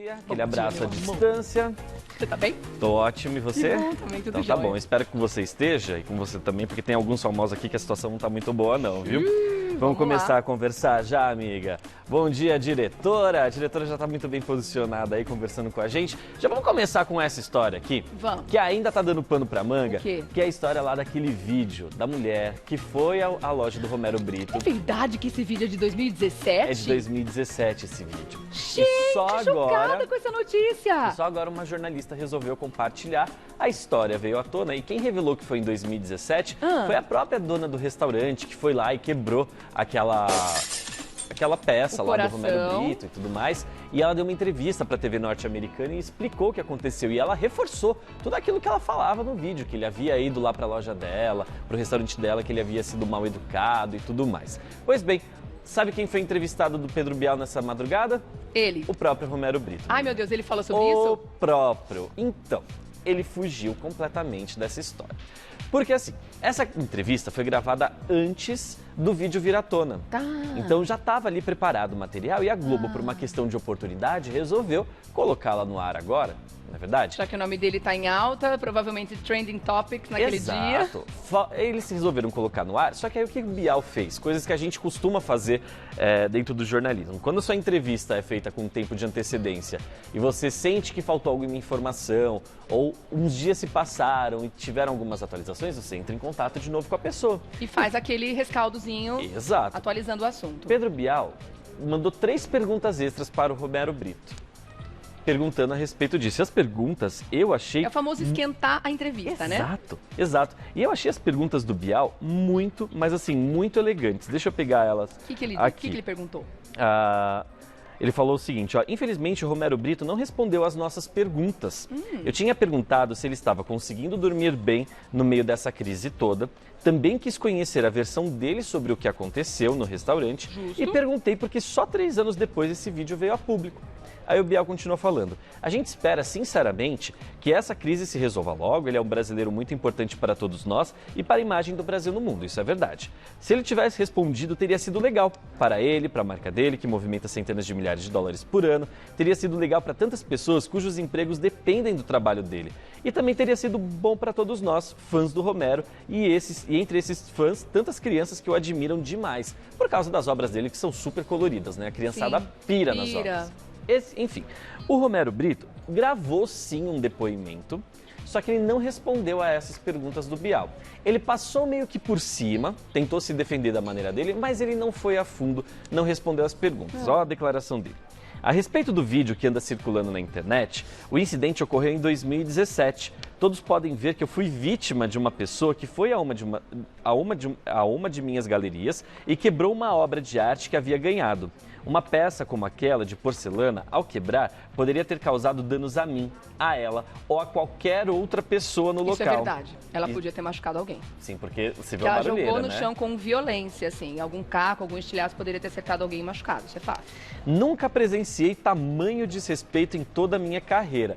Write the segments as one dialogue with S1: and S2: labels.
S1: dia, aquele abraço à distância.
S2: Você tá bem?
S1: Tô ótimo, e você?
S2: Que bom, também tudo
S1: então
S2: jóia.
S1: tá bom, espero que você esteja e com você também, porque tem alguns famosos aqui que a situação não tá muito boa não, viu? Vamos começar a conversar já, amiga. Bom dia, diretora. A diretora já tá muito bem posicionada aí, conversando com a gente. Já vamos começar com essa história aqui?
S2: Vamos.
S1: Que ainda tá dando pano pra manga.
S2: O quê?
S1: Que é a história lá daquele vídeo da mulher que foi à loja do Romero Brito.
S2: É verdade que esse vídeo é de 2017?
S1: É de 2017 esse vídeo.
S2: Gente,
S1: e só
S2: chocada
S1: agora,
S2: com essa notícia.
S1: e só agora uma jornalista resolveu compartilhar. A história veio à tona e quem revelou que foi em 2017 foi a própria dona do restaurante que foi lá e quebrou aquela peça lá do Romero Brito e tudo mais. E ela deu uma entrevista para a TV norte-americana e explicou o que aconteceu. E ela reforçou tudo aquilo que ela falava no vídeo, que ele havia ido lá para a loja dela, para o restaurante dela, que ele havia sido mal educado e tudo mais. Pois bem, sabe quem foi entrevistado do Pedro Bial nessa madrugada?
S2: Ele.
S1: O próprio Romero Brito.
S2: Ai, meu Deus, ele falou sobre
S1: O
S2: isso?
S1: próprio. Então, ele fugiu completamente dessa história. Porque assim, essa entrevista foi gravada antes do vídeo vir à tona.
S2: Tá.
S1: Então já estava ali preparado o material e a Globo, por uma questão de oportunidade, resolveu colocá-la no ar agora, não é verdade?
S2: Já que o nome dele tá em alta, provavelmente trending topics naquele dia.
S1: Exato. Eles resolveram colocar no ar, só que aí o que o Bial fez? Coisas que a gente costuma fazer dentro do jornalismo. Quando a sua entrevista é feita com um tempo de antecedência e você sente que faltou alguma informação ou uns dias se passaram e tiveram algumas atualizações, você entra em contato de novo com a pessoa.
S2: E faz aquele rescaldozinho
S1: Exato.
S2: atualizando o assunto.
S1: Pedro Bial mandou 3 perguntas extras para o Romero Brito, perguntando a respeito disso. E as perguntas eu achei...
S2: É o famoso esquentar a entrevista, né?
S1: Exato, exato. E eu achei as perguntas do Bial muito, mas assim, muito elegantes. Deixa eu pegar elas
S2: O que ele
S1: aqui.
S2: que ele perguntou?
S1: Ele falou o seguinte, ó, infelizmente o Romero Brito não respondeu às nossas perguntas. Eu tinha perguntado se ele estava conseguindo dormir bem no meio dessa crise toda. Também quis conhecer a versão dele sobre o que aconteceu no restaurante.
S2: Justo.
S1: E perguntei porque só 3 anos depois esse vídeo veio a público. Aí o Bial continuou falando, a gente espera sinceramente que essa crise se resolva logo, ele é um brasileiro muito importante para todos nós e para a imagem do Brasil no mundo, isso é verdade. Se ele tivesse respondido, teria sido legal para ele, para a marca dele, que movimenta centenas de milhares de dólares por ano, teria sido legal para tantas pessoas cujos empregos dependem do trabalho dele. E também teria sido bom para todos nós, fãs do Romero, e entre esses fãs, tantas crianças que o admiram demais, por causa das obras dele que são super coloridas, né? A criançada pira nas obras. Enfim, o Romero Brito gravou sim um depoimento, só que ele não respondeu a essas perguntas do Bial. Ele passou meio que por cima, tentou se defender da maneira dele, mas ele não foi a fundo, não respondeu as perguntas. Olha a declaração dele. A respeito do vídeo que anda circulando na internet, o incidente ocorreu em 2017. Todos podem ver que eu fui vítima de uma pessoa que foi a uma de minhas galerias e quebrou uma obra de arte que havia ganhado. Uma peça como aquela de porcelana, ao quebrar, poderia ter causado danos a mim, a ela ou a qualquer outra pessoa no local.
S2: Isso é verdade. Ela podia ter machucado alguém.
S1: Sim, porque você viu
S2: Que
S1: a
S2: ela
S1: barulheira,
S2: jogou no
S1: né?
S2: chão com violência, assim. Algum caco, algum estilhaço poderia ter acertado alguém machucado. Isso é fato.
S1: Nunca presenciei tamanho desrespeito em toda a minha carreira.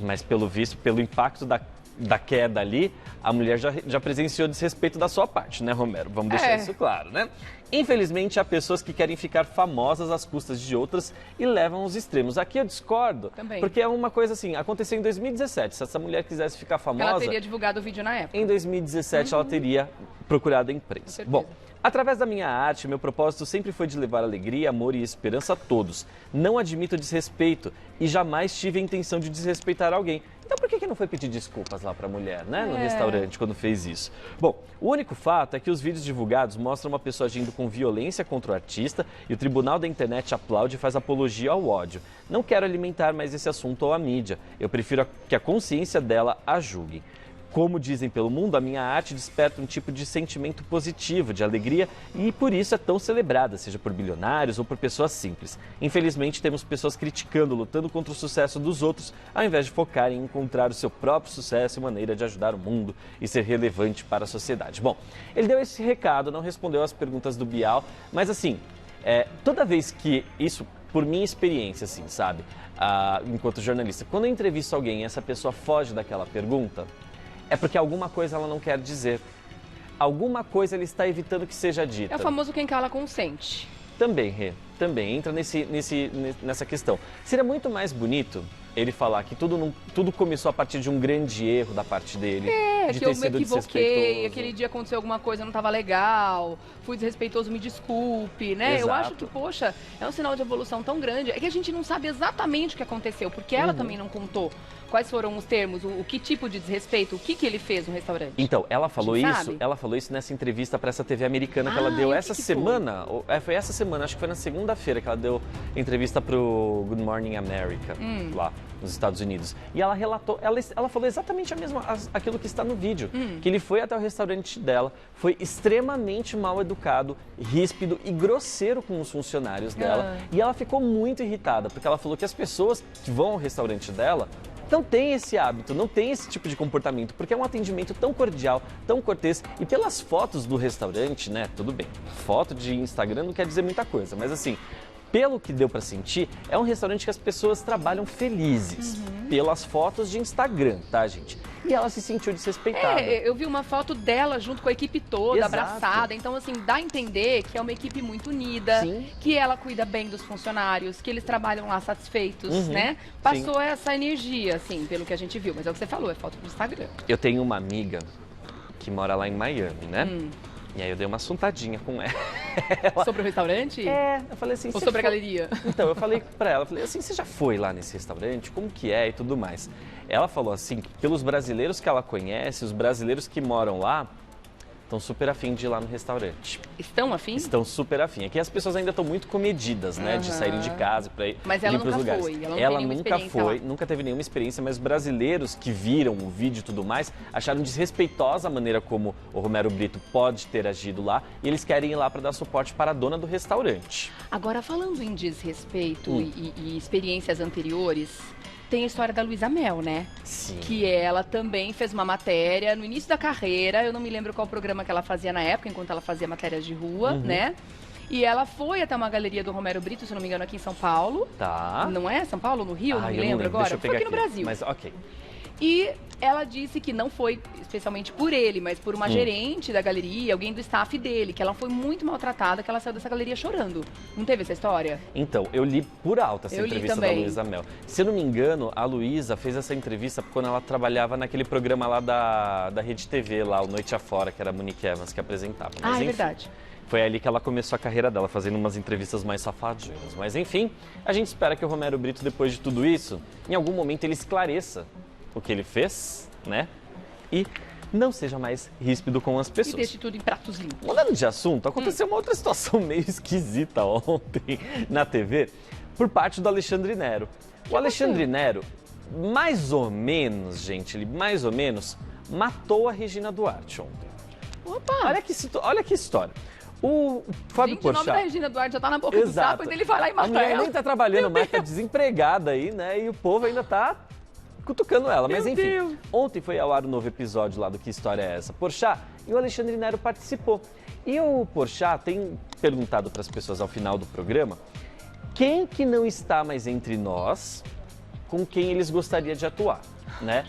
S1: Mas pelo visto, pelo impacto da queda ali, a mulher já presenciou desrespeito da sua parte, né, Romero? Vamos deixar isso claro, né? Infelizmente, há pessoas que querem ficar famosas às custas de outras e levam aos extremos. Aqui eu discordo,
S2: Também.
S1: porque é uma coisa assim, aconteceu em 2017. Se essa mulher quisesse ficar famosa...
S2: Ela teria divulgado o vídeo na época.
S1: Em 2017, ela teria procurado a imprensa. Bom, através da minha arte, meu propósito sempre foi de levar alegria, amor e esperança a todos. Não admito desrespeito e jamais tive a intenção de desrespeitar alguém. Então por que não foi pedir desculpas lá para a mulher, né, no restaurante, quando fez isso? Bom, o único fato é que os vídeos divulgados mostram uma pessoa agindo com violência contra o artista e o tribunal da internet aplaude e faz apologia ao ódio. Não quero alimentar mais esse assunto ou a mídia. Eu prefiro que a consciência dela a julgue. Como dizem pelo mundo, a minha arte desperta um tipo de sentimento positivo, de alegria, e por isso é tão celebrada, seja por bilionários ou por pessoas simples. Infelizmente, temos pessoas criticando, lutando contra o sucesso dos outros, ao invés de focar em encontrar o seu próprio sucesso e maneira de ajudar o mundo e ser relevante para a sociedade. Bom, ele deu esse recado, não respondeu às perguntas do Bial, mas assim, toda vez que isso... Por minha experiência, assim, sabe? Enquanto jornalista, quando eu entrevisto alguém e essa pessoa foge daquela pergunta, é porque alguma coisa ela não quer dizer. Alguma coisa ele está evitando que seja dita.
S2: É o famoso quem cala consente.
S1: Também, Rê, também entra nessa questão. Seria muito mais bonito ele falar que tudo começou a partir de um grande erro da parte dele. De
S2: Que
S1: ter
S2: eu me
S1: sido
S2: equivoquei,
S1: desrespeitoso.
S2: aquele dia aconteceu alguma coisa, não estava legal, fui desrespeitoso, me desculpe, né? Eu acho
S1: Exato.
S2: que, poxa, é um sinal de evolução tão grande. É que a gente não sabe exatamente o que aconteceu, porque ela também não contou quais foram os termos, o que tipo de desrespeito, o que ele fez no restaurante.
S1: Então, ela falou
S2: A gente
S1: isso,
S2: sabe?
S1: ela falou isso nessa entrevista para essa TV americana que ela
S2: Ah,
S1: deu
S2: e o
S1: essa
S2: que foi?
S1: semana. Foi essa semana, acho que foi na segunda-feira que ela deu entrevista pro Good Morning America, lá nos Estados Unidos. E ela relatou, ela falou exatamente aquilo que está no vídeo, que ele foi até o restaurante dela, foi extremamente mal educado, ríspido e grosseiro com os funcionários dela. E ela ficou muito irritada, porque ela falou que as pessoas que vão ao restaurante dela não tem esse hábito, não tem esse tipo de comportamento, porque é um atendimento tão cordial, tão cortês. E pelas fotos do restaurante, né, tudo bem, foto de Instagram não quer dizer muita coisa, mas assim, pelo que deu pra sentir, é um restaurante que as pessoas trabalham felizes, pelas fotos de Instagram, tá, gente? E ela se sentiu desrespeitada.
S2: Eu vi uma foto dela junto com a equipe toda,
S1: Exato.
S2: abraçada. Então, assim, dá a entender que é uma equipe muito unida,
S1: Sim.
S2: que ela cuida bem dos funcionários, que eles trabalham lá satisfeitos, né? Passou essa energia, assim, pelo que a gente viu. Mas é o que você falou, é foto do Instagram.
S1: Eu tenho uma amiga que mora lá em Miami, né? E aí eu dei uma assuntadinha com ela.
S2: Sobre o restaurante?
S1: Eu falei assim...
S2: Ou
S1: "Você
S2: sobre a
S1: foi-"
S2: galeria?
S1: Então, eu falei pra ela, falei assim, você já foi lá nesse restaurante? Como que é e tudo mais? Ela falou assim, que pelos brasileiros que ela conhece, os brasileiros que moram lá, estão super afim de ir lá no restaurante.
S2: Estão afim?
S1: Estão super afim. Aqui as pessoas ainda estão muito comedidas, né? De saírem de casa para ir
S2: Mas ela
S1: pros
S2: nunca
S1: lugares.
S2: foi, ela não tem
S1: Ela
S2: nenhuma
S1: nunca
S2: experiência
S1: foi,
S2: lá.
S1: nunca teve nenhuma experiência, mas os brasileiros que viram o vídeo e tudo mais acharam desrespeitosa a maneira como o Romero Brito pode ter agido lá e eles querem ir lá para dar suporte para a dona do restaurante.
S2: Agora, falando em desrespeito e experiências anteriores, tem a história da Luísa Mel, né?
S1: Sim.
S2: Que ela também fez uma matéria no início da carreira, eu não me lembro qual programa que ela fazia na época, enquanto ela fazia matérias de rua, né? E ela foi até uma galeria do Romero Brito, se não me engano, aqui em São Paulo.
S1: Tá.
S2: Não é? São Paulo, no Rio? Não me lembro agora.
S1: Deixa eu pegar
S2: Foi aqui no Brasil.
S1: Mas ok.
S2: E ela disse que não foi especialmente por ele, mas por uma gerente da galeria, alguém do staff dele, que ela foi muito maltratada, que ela saiu dessa galeria chorando. Não teve essa história?
S1: Então, eu li por alto essa
S2: Eu li
S1: entrevista da
S2: também.
S1: Luísa Mel. Se eu não me engano, a Luísa fez essa entrevista quando ela trabalhava naquele programa lá da Rede TV, lá, o Noite Afora, que era a Monique Evans que apresentava. Mas,
S2: Ah, é
S1: enfim,
S2: verdade.
S1: foi ali que ela começou a carreira dela, fazendo umas entrevistas mais safadinhas. Mas enfim, a gente espera que o Romero Brito, depois de tudo isso, em algum momento ele esclareça o que ele fez, né? E não seja mais ríspido com as
S2: E
S1: pessoas.
S2: deixe tudo em pratos limpos.
S1: Mudando de assunto, aconteceu uma outra situação meio esquisita ontem na TV por parte do Alexandre Nero. O Alexandre Nero, mais ou menos, gente, ele mais ou menos matou a Regina Duarte ontem.
S2: Opa!
S1: Olha que história. O Fábio
S2: Gente, o nome da
S1: Porchat...
S2: Regina Duarte já tá na boca do sapo e ele vai lá e
S1: A
S2: mata
S1: mulher
S2: ela.
S1: nem tá trabalhando mais, tá desempregada aí, né? E o povo ainda tá cutucando ela. Mas
S2: Meu
S1: enfim,
S2: Deus.
S1: ontem foi ao ar um novo episódio lá do Que História é Essa? Porchat, e o Alexandre Nero participou. E o Porchat tem perguntado para as pessoas ao final do programa quem que não está mais entre nós com quem eles gostariam de atuar, né?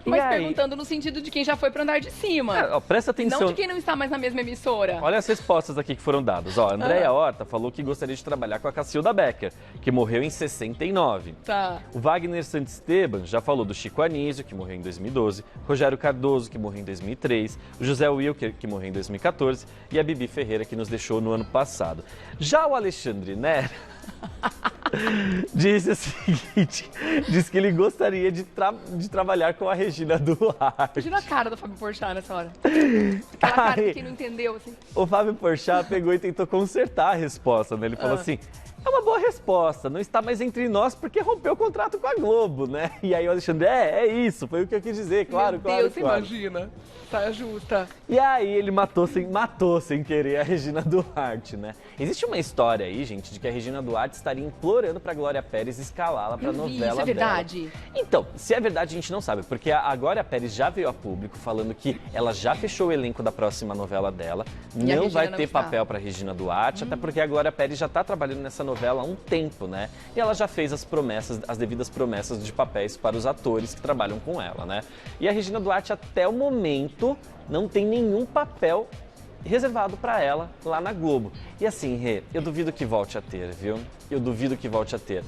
S1: E
S2: Mas
S1: aí-
S2: perguntando no sentido de quem já foi pro andar de cima.
S1: Ó, presta atenção.
S2: Não de quem não está mais na mesma emissora.
S1: Olha as respostas aqui que foram dadas. Ó, a Andréia Horta falou que gostaria de trabalhar com a Cacilda Becker, que morreu em 69.
S2: Tá.
S1: O Wagner Santisteban já falou do Chico Anísio, que morreu em 2012, Rogério Cardoso, que morreu em 2003, o José Wilker, que morreu em 2014, e a Bibi Ferreira, que nos deixou no ano passado. Já o Alexandre Nero disse o seguinte, disse que ele gostaria de trabalhar com a Regina Duarte.
S2: Imagina a cara do Fábio Porchat nessa hora. Aquela cara de quem não entendeu, assim.
S1: O Fábio Porchat pegou e tentou consertar a resposta, né? Ele falou assim, é uma boa resposta, não está mais entre nós porque rompeu o contrato com a Globo, né? E aí o Alexandre, é isso, foi o que eu quis dizer, claro,
S2: Meu
S1: claro,
S2: Deus,
S1: claro.
S2: imagina. Tá justa.
S1: E aí ele matou sem querer a Regina Duarte, né? Existe uma história aí, gente, de que a Regina Duarte estaria implorando pra Glória Pérez escalá-la pra
S2: Eu vi,
S1: novela
S2: isso é verdade?
S1: dela. Então, se é verdade a gente não sabe, porque a Glória Pérez já veio a público falando que ela já fechou o elenco da próxima novela dela,
S2: E a
S1: não
S2: Regina
S1: vai
S2: não
S1: ter
S2: está.
S1: papel pra Regina Duarte, até porque a Glória Pérez já tá trabalhando nessa novela há um tempo, né? E ela já fez as devidas promessas de papéis para os atores que trabalham com ela, né? E a Regina Duarte até o momento não tem nenhum papel reservado para ela lá na Globo. E assim, Rê, eu duvido que volte a ter, viu? Eu duvido que volte a ter.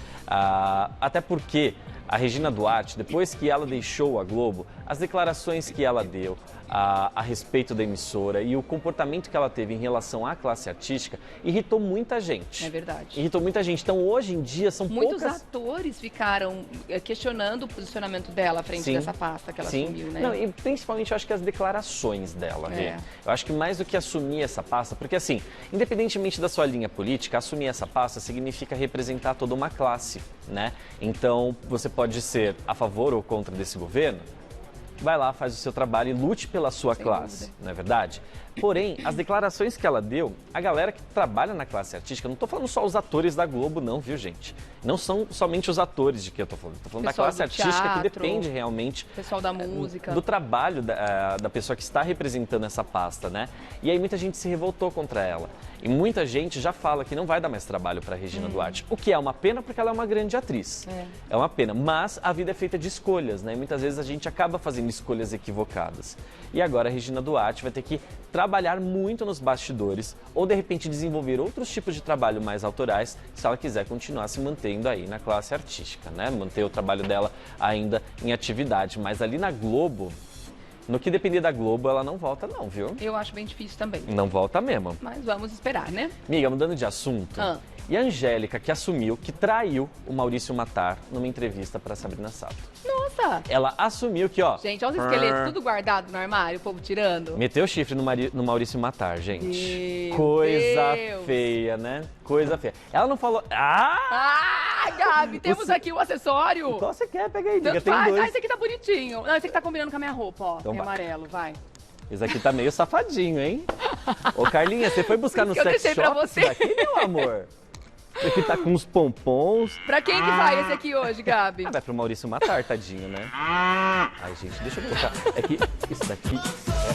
S1: Até porque a Regina Duarte, depois que ela deixou a Globo, as declarações que ela deu a respeito da emissora e o comportamento que ela teve em relação à classe artística irritou muita gente.
S2: É verdade.
S1: Irritou muita gente. Então, hoje em dia, são
S2: Muitos
S1: poucas...
S2: atores ficaram questionando o posicionamento dela à frente dessa pasta que ela assumiu, né?
S1: Não, e principalmente eu acho que as declarações dela, Rê. Eu acho que mais do que assumir essa pasta, porque assim, independentemente da sua linha política, assumir essa pasta significa representar toda uma classe, né? Então, você pode ser a favor ou contra desse governo, vai lá, faz o seu trabalho e lute pela sua classe, não é verdade? Porém, as declarações que ela deu, a galera que trabalha na classe artística, não estou falando só os atores da Globo não, viu gente? Não são somente os atores de que eu estou falando da classe artística que depende realmente...
S2: Pessoal da música.
S1: Do trabalho da pessoa que está representando essa pasta, né? E aí muita gente se revoltou contra ela. E muita gente já fala que não vai dar mais trabalho para Regina Duarte, o que é uma pena porque ela é uma grande atriz. É uma pena, mas a vida é feita de escolhas, né? E muitas vezes a gente acaba fazendo escolhas equivocadas. E agora a Regina Duarte vai ter que trabalhar muito nos bastidores ou de repente desenvolver outros tipos de trabalho mais autorais se ela quiser continuar se mantendo aí na classe artística, né? Manter o trabalho dela ainda em atividade, mas ali na Globo... No que depender da Globo, ela não volta não, viu?
S2: Eu acho bem difícil também.
S1: Não volta mesmo.
S2: Mas vamos esperar, né?
S1: Amiga, mudando de assunto, e a Angélica que assumiu que traiu o Maurício Matar numa entrevista para Sabrina Sato.
S2: Nossa!
S1: Ela assumiu que, ó...
S2: Gente, olha os esqueletos tudo guardado no armário, o povo tirando.
S1: Meteu o chifre no Maurício Matar, gente.
S2: Meu
S1: Coisa
S2: Deus.
S1: feia, né? Coisa feia. Ela não falou...
S2: Gabi, temos aqui o acessório.
S1: Qual você quer? Pega aí, amiga.
S2: Tanto
S1: Tem
S2: faz.
S1: dois.
S2: Esse aqui tá bonitinho. Não, esse aqui tá combinando com a minha roupa, ó.
S1: Então
S2: é
S1: vai.
S2: amarelo, vai.
S1: Esse aqui tá meio safadinho, hein? Ô, Carlinha, você foi buscar no
S2: Isso que eu
S1: sex
S2: deixei
S1: shop
S2: pra você.
S1: isso daqui, meu amor? Esse aqui tá com uns pompons.
S2: Pra quem que vai esse aqui hoje, Gabi?
S1: Vai pro Maurício Matar, tadinho, né? Ai, gente, deixa eu colocar. É que isso daqui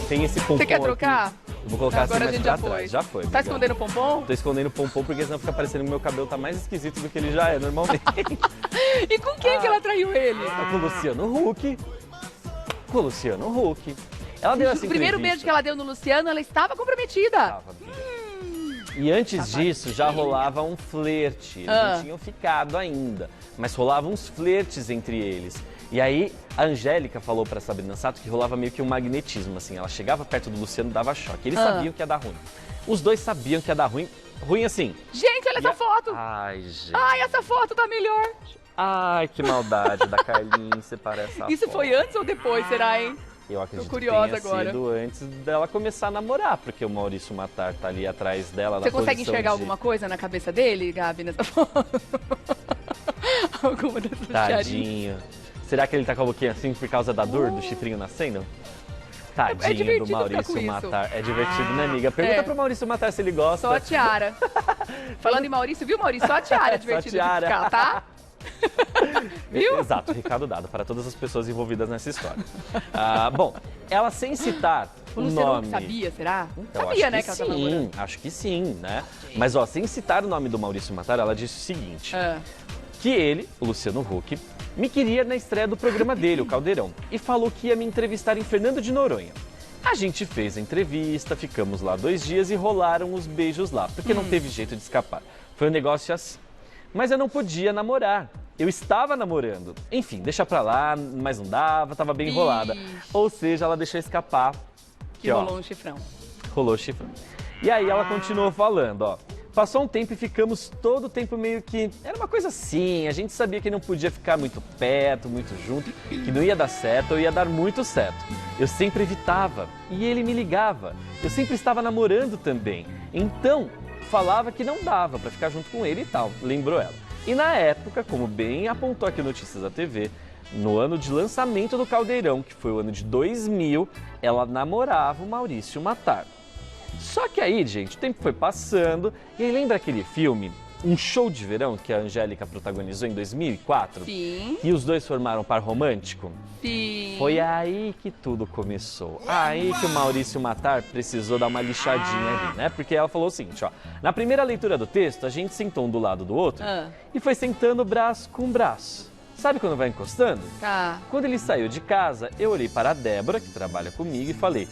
S1: tem esse pompom.
S2: Você quer trocar?
S1: Aqui. Eu vou colocar
S2: Agora a
S1: assim
S2: gente
S1: mais
S2: já
S1: pra
S2: foi.
S1: trás. Já foi.
S2: Tá
S1: amiga.
S2: escondendo o pompom?
S1: Tô escondendo o pompom porque senão fica parecendo que o meu cabelo tá mais esquisito do que ele já é normalmente.
S2: E com quem que ela traiu ele?
S1: Tá com o Luciano Huck. Com o Luciano Huck. Ela deu essa
S2: O primeiro
S1: entrevista.
S2: beijo que ela deu no Luciano, ela estava comprometida.
S1: Tava, amiga. E antes disso, já rolava um flerte. Eles não tinham ficado ainda, mas rolavam uns flertes entre eles. E aí, a Angélica falou pra Sabrina Sato que rolava meio que um magnetismo, assim. Ela chegava perto do Luciano e dava choque. Eles sabiam que ia dar ruim. Os dois sabiam que ia dar ruim. Ruim assim.
S2: Gente, olha essa foto.
S1: Ai, gente.
S2: Ai, essa foto tá melhor.
S1: Ai, que maldade da Carlinha separar essa
S2: Isso
S1: foto.
S2: foi antes ou depois, será, hein?
S1: Eu acredito
S2: Tô curiosa
S1: que tenha
S2: agora.
S1: sido antes dela começar a namorar, porque o Maurício Matar tá ali atrás dela.
S2: Você consegue enxergar alguma coisa na cabeça dele, Gabi, nessa foto? Alguma dessas charinhas?
S1: Tadinho. Será que ele tá com a boquinha assim por causa da dor do chifrinho nascendo? Tadinho
S2: divertido
S1: do
S2: ficar com
S1: Maurício
S2: isso.
S1: Matar. É divertido, né, amiga? Pergunta pro Maurício Matar se ele gosta.
S2: Só a tiara. Falando em Maurício, viu, Maurício? Só a tiara é divertida
S1: Só a tiara.
S2: de ficar, tá? Viu?
S1: Exato, recado dado para todas as pessoas envolvidas nessa história. Bom, ela sem citar
S2: O
S1: o
S2: Luciano
S1: nome...
S2: sabia, será?
S1: Eu
S2: Sabia,
S1: acho
S2: né,
S1: que
S2: que ela tava namorando.
S1: sim, acho que sim, né? Mas ó, sem citar o nome do Maurício Matar, ela disse o seguinte, que ele, o Luciano Huck, me queria na estreia do programa dele, o Caldeirão, e falou que ia me entrevistar em Fernando de Noronha. A gente fez a entrevista, ficamos lá 2 dias e rolaram os beijos lá, porque não teve jeito de escapar. Foi um negócio assim. Mas eu não podia namorar. Eu estava namorando. Enfim, deixa pra lá, mas não dava, tava bem enrolada. Ou seja, ela deixou escapar.
S2: Que rolou um chifrão.
S1: Rolou chifrão. E aí ela continuou falando, ó. Passou um tempo e ficamos todo o tempo meio que... Era uma coisa assim, a gente sabia que não podia ficar muito perto, muito junto, que não ia dar certo ou ia dar muito certo. Eu sempre evitava e ele me ligava. Eu sempre estava namorando também. Então, falava que não dava pra ficar junto com ele e tal, lembrou ela. E na época, como bem apontou aqui Notícias da TV, no ano de lançamento do Caldeirão, que foi o ano de 2000, ela namorava o Maurício Matar. Só que aí, gente, o tempo foi passando, e aí lembra aquele filme, Um Show de Verão, que a Angélica protagonizou em 2004?
S2: Sim.
S1: E os dois formaram um par romântico?
S2: Sim.
S1: Foi aí que tudo começou. Aí que o Maurício Matar precisou dar uma lixadinha ali, né? Porque ela falou o seguinte, ó. Na primeira leitura do texto, a gente sentou um do lado do outro e foi sentando braço com braço. Sabe quando vai encostando?
S2: Tá.
S1: Quando ele saiu de casa, eu olhei para a Débora, que trabalha comigo, e falei,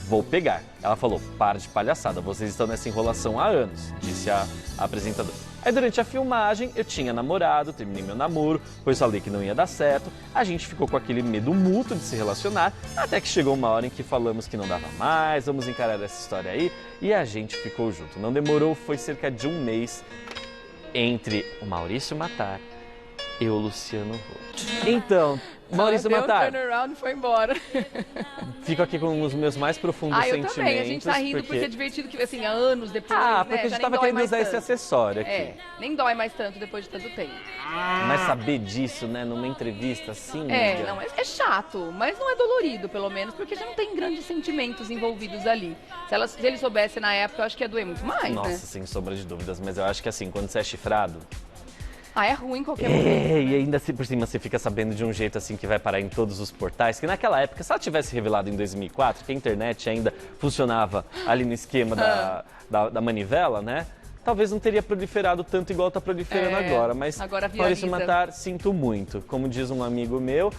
S1: vou pegar. Ela falou, para de palhaçada, vocês estão nessa enrolação há anos, disse a apresentadora. Aí durante a filmagem eu tinha namorado, terminei meu namoro, pois falei que não ia dar certo, a gente ficou com aquele medo mútuo de se relacionar, até que chegou uma hora em que falamos que não dava mais, vamos encarar essa história aí, e a gente ficou junto. Não demorou, foi cerca de um mês entre o Maurício Matar e o Luciano Huck. Então, Maurício Matar,
S2: deu um turnaround e foi embora.
S1: fico aqui com os meus mais profundos
S2: eu
S1: sentimentos.
S2: Também, a gente tá rindo por ser divertido, que assim, há anos depois,
S1: porque a gente tava querendo usar esse acessório aqui.
S2: Nem dói mais tanto depois de tanto tempo.
S1: Mas saber disso, né, numa entrevista assim...
S2: Não, é chato, mas não é dolorido, pelo menos, porque já não tem grandes sentimentos envolvidos ali. Se ele soubesse na época, eu acho que ia doer muito mais,
S1: Nossa,
S2: né?
S1: sem sombra de dúvidas, mas eu acho que assim, quando você é chifrado...
S2: É ruim qualquer momento.
S1: E ainda assim, por cima você fica sabendo de um jeito assim que vai parar em todos os portais, que naquela época, se ela tivesse revelado em 2004, que a internet ainda funcionava ali no esquema da manivela, né? Talvez não teria proliferado tanto igual está proliferando agora, mas
S2: agora
S1: Maurício Matar, sinto muito. Como diz um amigo meu,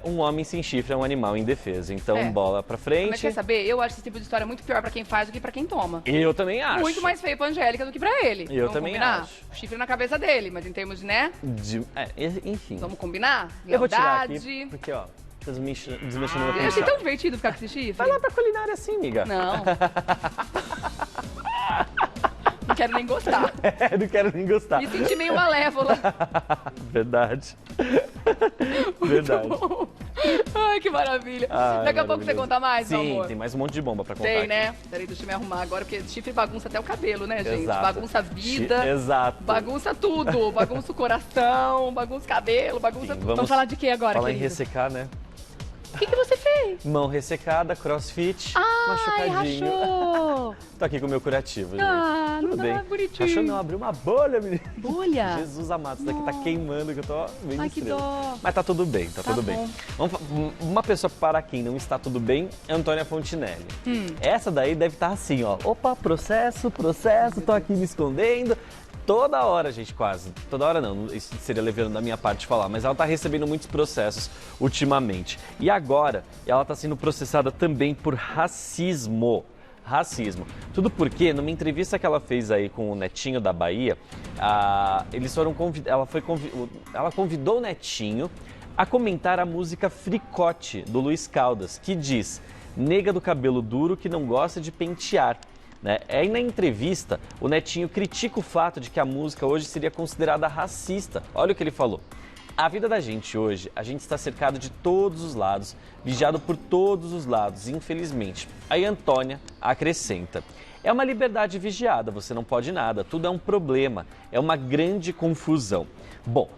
S1: um homem sem chifre é um animal indefeso. Então, bola pra frente.
S2: Mas quer saber? Eu acho esse tipo de história muito pior pra quem faz do que pra quem toma.
S1: Eu também acho.
S2: Muito mais feio pra Angélica do que pra ele.
S1: Eu também acho.
S2: Chifre na cabeça dele, mas em termos de, né?
S1: Enfim.
S2: Vamos combinar?
S1: Eu vou tirar aqui, porque, ó, desmexendo meu
S2: Eu achei tão divertido ficar com esse chifre.
S1: Vai lá pra culinária assim, amiga.
S2: Não. Não quero nem gostar.
S1: Não quero nem gostar.
S2: Me senti meio malévola.
S1: Verdade. Verdade.
S2: Bom. Ai, que maravilha. Daqui a pouco você conta mais, meu amor?
S1: Sim, tem mais um monte de bomba pra contar.
S2: Tem, né? Peraí, deixa eu me arrumar agora, porque chifre bagunça até o cabelo, né, gente?
S1: Exato.
S2: Bagunça a vida.
S1: Exato.
S2: Bagunça tudo. Bagunça o coração, bagunça o cabelo, bagunça tudo. Vamos falar de quê agora,
S1: falar
S2: querido?
S1: em ressecar, né?
S2: O que você fez?
S1: Mão ressecada, crossfit,
S2: Ai,
S1: machucadinho.
S2: rachou.
S1: Tô aqui com o meu curativo, gente.
S2: Tudo
S1: bem.
S2: Bonitinho.
S1: Rachou não, abriu uma bolha, menino.
S2: Bolha?
S1: Jesus amado, isso daqui tá queimando, que eu tô bem
S2: Ai, que dó.
S1: Mas tá tudo bem, tá tudo
S2: bom.
S1: bem. Uma pessoa para quem não está tudo bem é Antônia Fontinelli. Essa daí deve estar assim, ó. Opa, processo, tô aqui me escondendo. Toda hora, gente, quase. Toda hora não, isso seria levando da minha parte falar, mas ela tá recebendo muitos processos ultimamente. E agora, ela tá sendo processada também por racismo. Tudo porque, numa entrevista que ela fez aí com o Netinho da Bahia, ela convidou o Netinho a comentar a música Fricote, do Luiz Caldas, que diz: nega do cabelo duro que não gosta de pentear. Aí na entrevista, o Netinho critica o fato de que a música hoje seria considerada racista. Olha o que ele falou. A vida da gente hoje, a gente está cercado de todos os lados, vigiado por todos os lados, infelizmente. Aí Antônia acrescenta: é uma liberdade vigiada, você não pode nada, tudo é um problema, é uma grande confusão. Bom,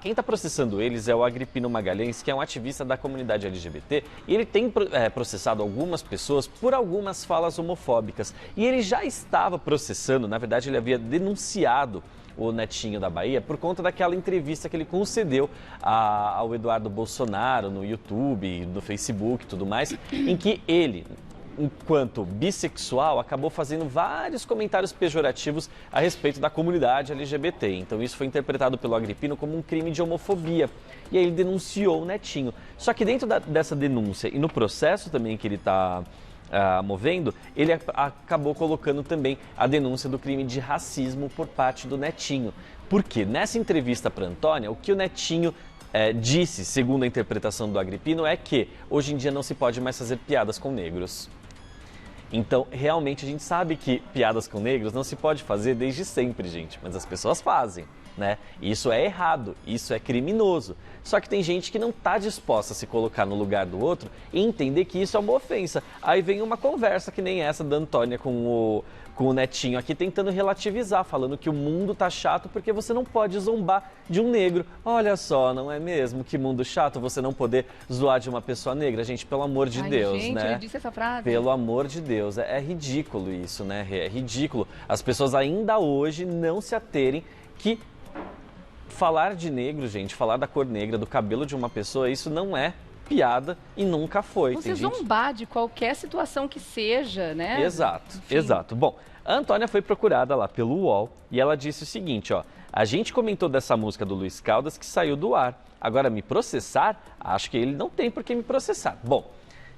S1: quem está processando eles é o Agripino Magalhães, que é um ativista da comunidade LGBT, e ele tem processado algumas pessoas por algumas falas homofóbicas. E ele já estava processando, na verdade ele havia denunciado o Netinho da Bahia por conta daquela entrevista que ele concedeu ao Eduardo Bolsonaro no YouTube, no Facebook e tudo mais, em que ele, enquanto bissexual, acabou fazendo vários comentários pejorativos a respeito da comunidade LGBT. Então isso foi interpretado pelo Agripino como um crime de homofobia. E aí ele denunciou o Netinho. Só que dentro dessa denúncia e no processo também que ele está movendo, ele acabou colocando também a denúncia do crime de racismo por parte do Netinho. Porque nessa entrevista para Antônia, o que o Netinho disse, segundo a interpretação do Agripino, é que hoje em dia não se pode mais fazer piadas com negros. Então, realmente, a gente sabe que piadas com negros não se pode fazer desde sempre, gente. Mas as pessoas fazem, né? Isso é errado, isso é criminoso. Só que tem gente que não está disposta a se colocar no lugar do outro e entender que isso é uma ofensa. Aí vem uma conversa que nem essa da Antônia com o Netinho aqui, tentando relativizar, falando que o mundo tá chato porque você não pode zombar de um negro. Olha só, não é mesmo? Que mundo chato você não poder zoar de uma pessoa negra. Gente, pelo amor de Deus,
S2: gente,
S1: né?
S2: Ele disse essa frase.
S1: Pelo amor de Deus, é ridículo isso, né? É ridículo. As pessoas ainda hoje não se aterem que falar de negro, gente, falar da cor negra, do cabelo de uma pessoa, isso não é piada e nunca foi.
S2: Você zombar de qualquer situação que seja, né?
S1: Exato, exato. Bom, a Antônia foi procurada lá pelo UOL e ela disse o seguinte, ó: a gente comentou dessa música do Luiz Caldas que saiu do ar. Agora me processar? Acho que ele não tem por que me processar. Bom,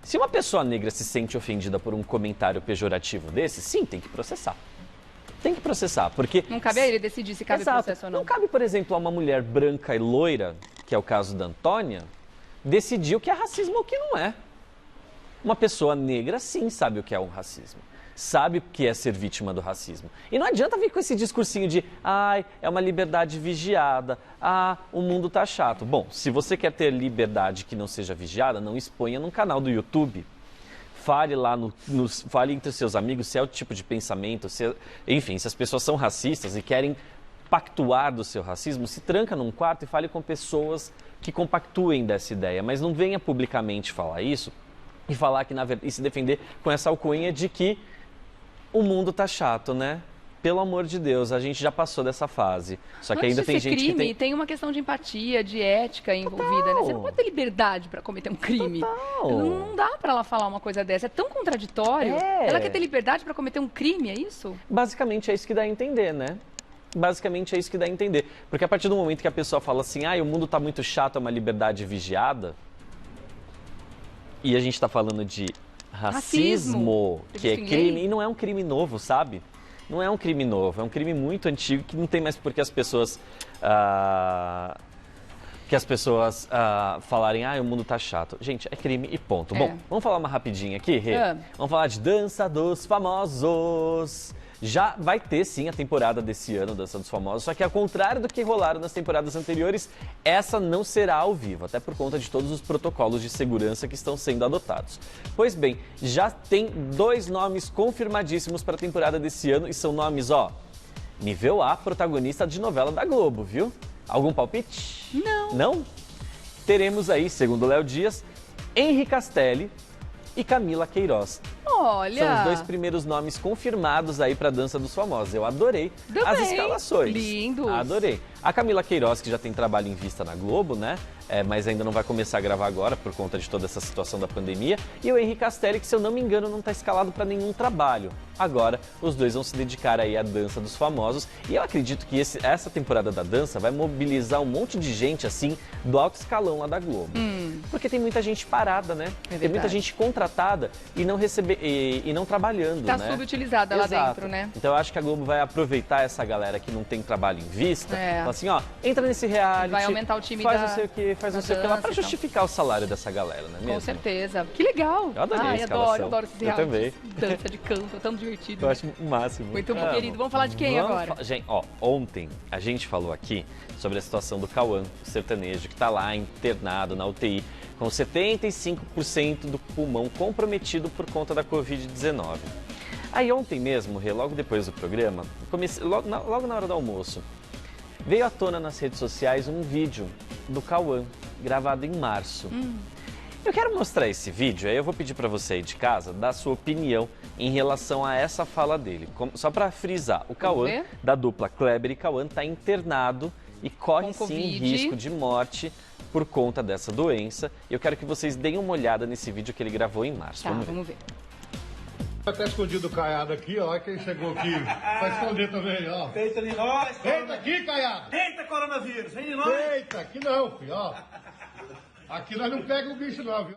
S1: Se uma pessoa negra se sente ofendida por um comentário pejorativo desse, sim, tem que processar. Tem que processar, porque...
S2: Não cabe a ele decidir se cabe processo ou não.
S1: Não cabe, por exemplo, a uma mulher branca e loira, que é o caso da Antônia, decidir o que é racismo ou o que não é. Uma pessoa negra, sim, sabe o que é um racismo. Sabe o que é ser vítima do racismo. E não adianta vir com esse discursinho de, ai, é uma liberdade vigiada, o mundo tá chato. Bom, se você quer ter liberdade que não seja vigiada, não exponha num canal do YouTube. Fale lá, fale entre seus amigos se é o tipo de pensamento, enfim, se as pessoas são racistas e querem pactuar do seu racismo, se tranca num quarto e fale com pessoas que compactuem dessa ideia. Mas não venha publicamente falar isso e falar que, na verdade, e se defender com essa alcunha de que o mundo tá chato, né? Pelo amor de Deus, a gente já passou dessa fase. Só que ainda tem gente que
S2: tem uma questão de empatia, de ética envolvida, né? Você não pode ter liberdade para cometer um crime. Não dá para ela falar uma coisa dessa. É tão contraditório. Ela quer ter liberdade para cometer um crime, é isso?
S1: Basicamente é isso que dá a entender, né? Basicamente é isso que dá a entender. Porque a partir do momento que a pessoa fala assim, o mundo tá muito chato, é uma liberdade vigiada, e a gente está falando de racismo, que é crime, e não é um crime novo, sabe? Não é um crime novo, é um crime muito antigo que não tem mais por que as pessoas falarem, o mundo tá chato. Gente, é crime e ponto. Bom, vamos falar uma rapidinha aqui, Rê? Vamos falar de Dança dos Famosos. Já vai ter, sim, a temporada desse ano, Dança dos Famosos, só que ao contrário do que rolaram nas temporadas anteriores, essa não será ao vivo, até por conta de todos os protocolos de segurança que estão sendo adotados. Pois bem, já tem 2 nomes confirmadíssimos para a temporada desse ano, e são nomes, nível A, protagonista de novela da Globo, viu? Algum palpite?
S2: Não.
S1: Não? Teremos aí, segundo Léo Dias, Henri Castelli e Camila Queiroz.
S2: Olha!
S1: São os 2 primeiros nomes confirmados aí para Dança dos Famosos. Eu adorei as escalações.
S2: Lindos!
S1: Adorei. A Camila Queiroz, que já tem trabalho em vista na Globo, né? Mas ainda não vai começar a gravar agora por conta de toda essa situação da pandemia. E o Henri Castelli, que se eu não me engano não está escalado para nenhum trabalho. Agora, os 2 vão se dedicar aí à Dança dos Famosos. E eu acredito que essa temporada da dança vai mobilizar um monte de gente, assim, do alto escalão lá da Globo. Porque tem muita gente parada, né? Tem muita gente contratada e não trabalhando,
S2: né?
S1: Tá
S2: subutilizada lá dentro, né?
S1: Então eu acho que a Globo vai aproveitar essa galera que não tem trabalho em vista. Fala assim, entra nesse reality.
S2: Vai aumentar o time
S1: faz não sei o que, faz não sei o que lá, pra justificar o salário dessa galera, não é mesmo?
S2: Com certeza. Que legal.
S1: Eu adorei a escalação.
S2: Adoro esses realities. Eu também. Dança de canto, é tão divertido.
S1: Eu acho o máximo.
S2: Muito bom, querido. Vamos falar de quem agora?
S1: Gente, ontem a gente falou aqui sobre a situação do Cauã, o sertanejo, que tá lá internado na UTI, com 75% do pulmão comprometido por conta da Covid-19. Aí ontem mesmo, logo depois do programa, logo na hora do almoço, veio à tona nas redes sociais um vídeo do Cauã, gravado em março. Eu quero mostrar esse vídeo, aí eu vou pedir para você aí de casa dar a sua opinião em relação a essa fala dele. Só para frisar, o Cauã, da dupla Kleber e Cauã, está internado e corre sim risco de morte por conta dessa doença. E eu quero que vocês deem uma olhada nesse vídeo que ele gravou em março.
S2: Vamos ver.
S3: Até escondido o Caiado aqui, ó. Quem chegou aqui vai esconder também, ó.
S4: Deita de nós.
S3: Deita aqui, Caiado.
S4: Deita, coronavírus. Vem de nós.
S3: Deita, aqui não, filho, ó. Aqui nós não pega o bicho não, viu?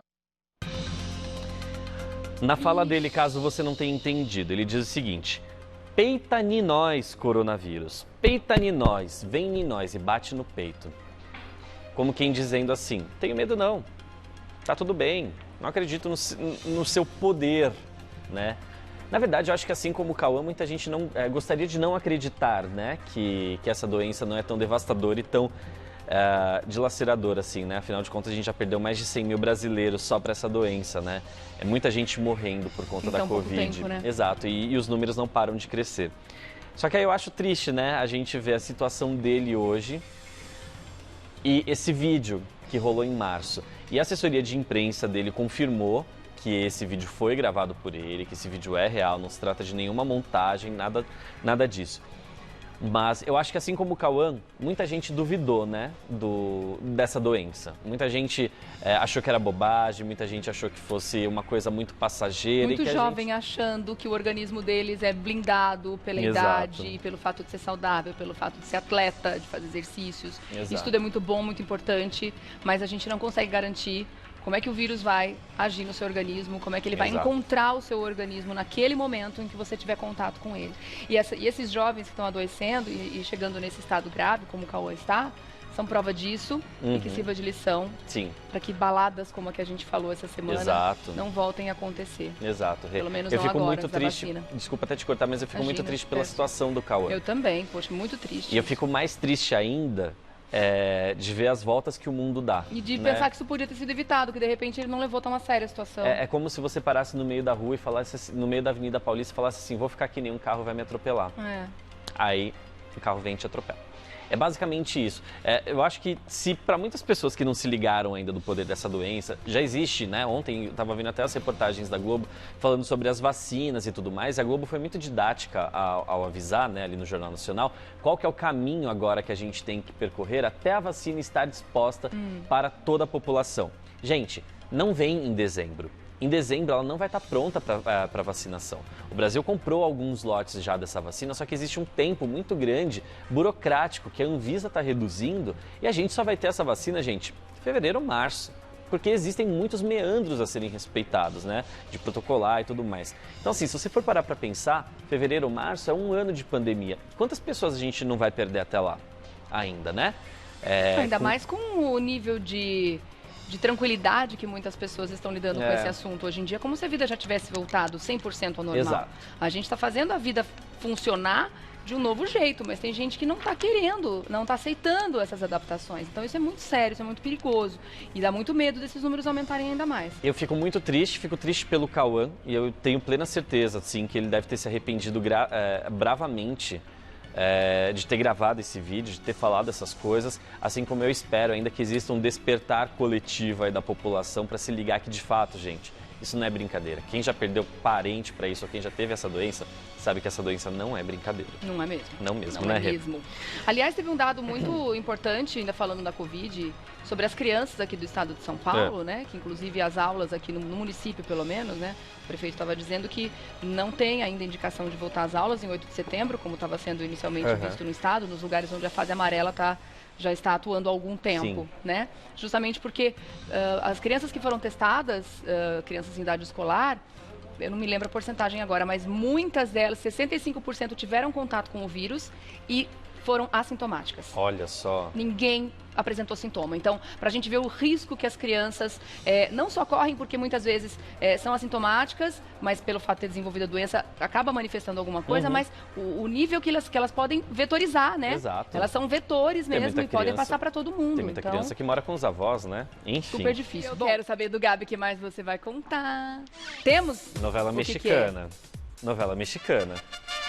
S1: Na fala dele, caso você não tenha entendido, ele diz o seguinte: peita em nós, coronavírus. Peita em nós, vem em nós e bate no peito. Como quem dizendo assim, tenho medo não, tá tudo bem, não acredito no seu poder, né? Na verdade, eu acho que assim como o Cauã, muita gente gostaria de não acreditar, né? Que essa doença não é tão devastadora e tão dilaceradora assim, né? Afinal de contas, a gente já perdeu mais de 100 mil brasileiros só para essa doença, né? É muita gente morrendo por conta da Covid.
S2: Tempo, né?
S1: Exato, e os números não param de crescer. Só que aí eu acho triste, né? A gente ver a situação dele hoje e esse vídeo que rolou em março. E a assessoria de imprensa dele confirmou que esse vídeo foi gravado por ele, que esse vídeo é real, não se trata de nenhuma montagem, nada disso. Mas eu acho que assim como o Cauã, muita gente duvidou, né, dessa doença. Muita gente achou que era bobagem, muita gente achou que fosse uma coisa muito passageira.
S2: Muito
S1: e que
S2: jovem achando que o organismo deles é blindado pela idade, pelo fato de ser saudável, pelo fato de ser atleta, de fazer exercícios.
S1: Exato.
S2: Isso tudo é muito bom, muito importante, mas a gente não consegue garantir como é que o vírus vai agir no seu organismo, como é que ele vai
S1: Exato.
S2: encontrar o seu organismo naquele momento em que você tiver contato com ele. E esses jovens que estão adoecendo e chegando nesse estado grave, como o Cauã está, são prova disso e que sirva de lição
S1: Sim,
S2: para que baladas como a que a gente falou essa semana
S1: Exato.
S2: não voltem a acontecer.
S1: exato. Rê.
S2: Pelo menos
S1: eu
S2: não
S1: fico
S2: agora,
S1: muito
S2: antes da
S1: triste,
S2: vacina.
S1: desculpa até te cortar, mas eu fico muito
S2: Imagina,
S1: triste pela
S2: peço.
S1: situação do Cauã.
S2: Eu também, poxa, muito triste.
S1: E eu fico mais triste ainda de ver as voltas que o mundo dá.
S2: E de
S1: né?
S2: pensar que isso podia ter sido evitado, que de repente ele não levou tão a sério a situação.
S1: É como se você parasse no meio da rua e falasse assim, no meio da Avenida Paulista e falasse assim, vou ficar aqui, nenhum carro vai me atropelar.
S2: É.
S1: Aí o carro vem e te atropela. É basicamente isso. Eu acho que se para muitas pessoas que não se ligaram ainda do poder dessa doença, já existe, né? Ontem eu estava vendo até as reportagens da Globo falando sobre as vacinas e tudo mais. A Globo foi muito didática ao avisar, né, ali no Jornal Nacional, qual que é o caminho agora que a gente tem que percorrer até a vacina estar disposta para toda a população. Gente, não vem em dezembro. Em dezembro ela não vai estar pronta para vacinação. O Brasil comprou alguns lotes já dessa vacina, só que existe um tempo muito grande, burocrático, que a Anvisa está reduzindo e a gente só vai ter essa vacina, gente, em fevereiro ou março. Porque existem muitos meandros a serem respeitados, né? De protocolar e tudo mais. Então, assim, se você for parar para pensar, fevereiro ou março é um ano de pandemia. Quantas pessoas a gente não vai perder até lá ainda, né?
S2: Ainda mais com o nível de tranquilidade que muitas pessoas estão lidando com esse assunto hoje em dia, como se a vida já tivesse voltado 100% ao normal.
S1: Exato.
S2: A gente está fazendo a vida funcionar de um novo jeito, mas tem gente que não está querendo, não está aceitando essas adaptações. Então isso é muito sério, isso é muito perigoso e dá muito medo desses números aumentarem ainda mais.
S1: Eu fico muito triste, fico triste pelo Cauã e eu tenho plena certeza, assim, que ele deve ter se arrependido bravamente de ter gravado esse vídeo, de ter falado essas coisas, assim como eu espero ainda que exista um despertar coletivo aí da população para se ligar que de fato, gente, isso não é brincadeira. Quem já perdeu parente para isso ou quem já teve essa doença, sabe que essa doença não é brincadeira.
S2: Não é mesmo?
S1: Não mesmo,
S2: Não
S1: né,
S2: é
S1: Rê?
S2: mesmo. Aliás, teve um dado muito importante, ainda falando da Covid, sobre as crianças aqui do estado de São Paulo, né? Que inclusive as aulas aqui no município, pelo menos, né? O prefeito estava dizendo que não tem ainda indicação de voltar às aulas em 8 de setembro, como estava sendo inicialmente visto no estado, nos lugares onde a fase amarela já está atuando há algum tempo,
S1: Sim.
S2: né? Justamente porque as crianças que foram testadas, crianças em idade escolar, eu não me lembro a porcentagem agora, mas muitas delas, 65% tiveram contato com o vírus e foram assintomáticas.
S1: Olha só.
S2: Ninguém apresentou sintoma. Então, para a gente ver o risco que as crianças não só correm, porque muitas vezes são assintomáticas, mas pelo fato de ter desenvolvido a doença, acaba manifestando alguma coisa, mas o nível que elas podem vetorizar, né?
S1: Exato.
S2: Elas são vetores
S1: Tem
S2: mesmo
S1: muita
S2: e podem
S1: criança-
S2: passar para todo mundo.
S1: Tem muita
S2: então,
S1: criança que mora com os avós, né? Enfim.
S2: super difícil. Eu quero saber do Gabi o que mais você vai contar. Temos?
S1: Novela
S2: O que que
S1: mexicana. Novela mexicana.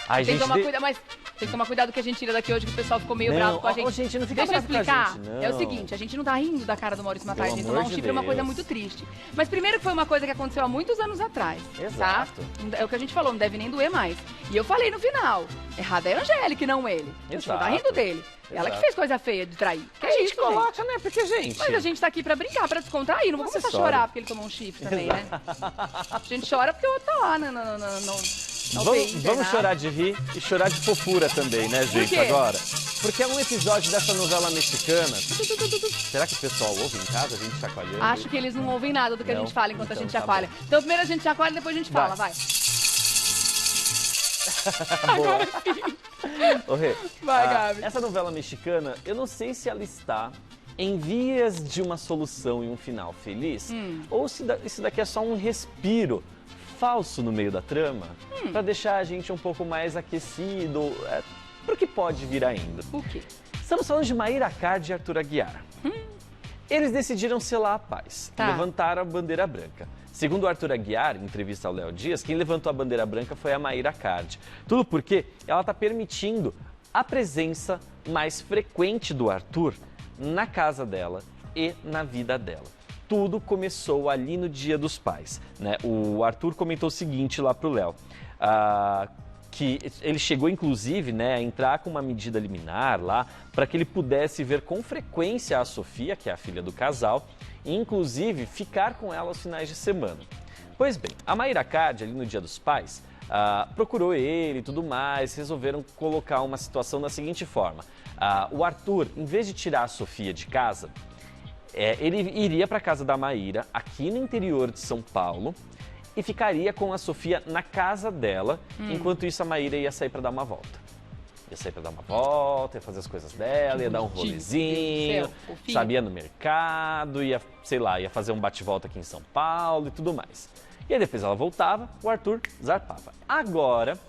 S1: Ai,
S2: Tem que
S1: gente,
S2: tomar cuidado, mas tem que tomar cuidado que a gente tira daqui hoje, que o pessoal ficou meio bravo com a gente.
S1: Gente, não fica
S2: Deixa eu
S1: bravo com a
S2: explicar.
S1: gente, não.
S2: É o seguinte, a gente não tá rindo da cara do Maurício Matar,
S1: Pelo
S2: gente.
S1: amor
S2: Tomar um
S1: de
S2: chifre é uma coisa
S1: Deus.
S2: muito triste. Mas primeiro que foi uma coisa que aconteceu há muitos anos atrás.
S1: Exato.
S2: Tá? É o que a gente falou, não deve nem doer mais. E eu falei no final, errado é a Angélica e não ele. A gente não tá
S1: Exato.
S2: rindo dele. Ela que
S1: Exato.
S2: fez coisa feia de trair. Que
S1: A gente
S2: isso,
S1: coloca, né? Porque, gente...
S2: Mas a gente tá aqui pra brincar, pra descontrair. Não vou começar a
S1: Acessório.
S2: chorar porque ele tomou um chifre também, né? A gente chora porque o outro tá lá na UTI
S1: Vamos
S2: internado.
S1: chorar de rir e chorar de fofura também, né, gente,
S2: quê?
S1: agora? Porque é um episódio dessa novela mexicana. Será que o pessoal ouve em casa, a gente chacoalhando?
S2: Acho que eles não ouvem nada do que a
S1: Não?
S2: gente fala enquanto a
S1: Então
S2: gente
S1: tá
S2: chacoalha. Então primeiro a gente chacoalha e depois a gente
S1: Vai.
S2: fala, vai.
S1: Ô, Rê,
S2: Vai, Gabi.
S1: essa novela mexicana, eu não sei se ela está em vias de uma solução e um final feliz, ou se isso daqui é só um respiro falso no meio da trama, pra deixar a gente um pouco mais aquecido pro que pode vir ainda.
S2: O quê?
S1: Estamos falando de Mayra Card e Arthur Aguiar. Eles decidiram selar a paz,
S2: Tá.
S1: levantaram a bandeira branca. Segundo o Arthur Aguiar, em entrevista ao Léo Dias, quem levantou a bandeira branca foi a Mayra Card. Tudo porque ela está permitindo a presença mais frequente do Arthur na casa dela e na vida dela. Tudo começou ali no Dia dos Pais, né? O Arthur comentou o seguinte lá pro Léo, que ele chegou inclusive, né, a entrar com uma medida liminar lá para que ele pudesse ver com frequência a Sofia, que é a filha do casal, e inclusive ficar com ela aos finais de semana. Pois bem, a Mayra Card, ali no Dia dos Pais, procurou ele e tudo mais, resolveram colocar uma situação da seguinte forma. O Arthur, em vez de tirar a Sofia de casa, Ele iria para casa da Maíra, aqui no interior de São Paulo, e ficaria com a Sofia na casa dela, enquanto isso a Maíra ia sair para dar uma volta. Ia sair para dar uma volta, ia fazer as coisas dela, ia dar um rolezinho, sabia, no mercado, ia, sei lá, ia fazer um bate-volta aqui em São Paulo e tudo mais. E aí depois ela voltava, o Arthur zarpava. Agora,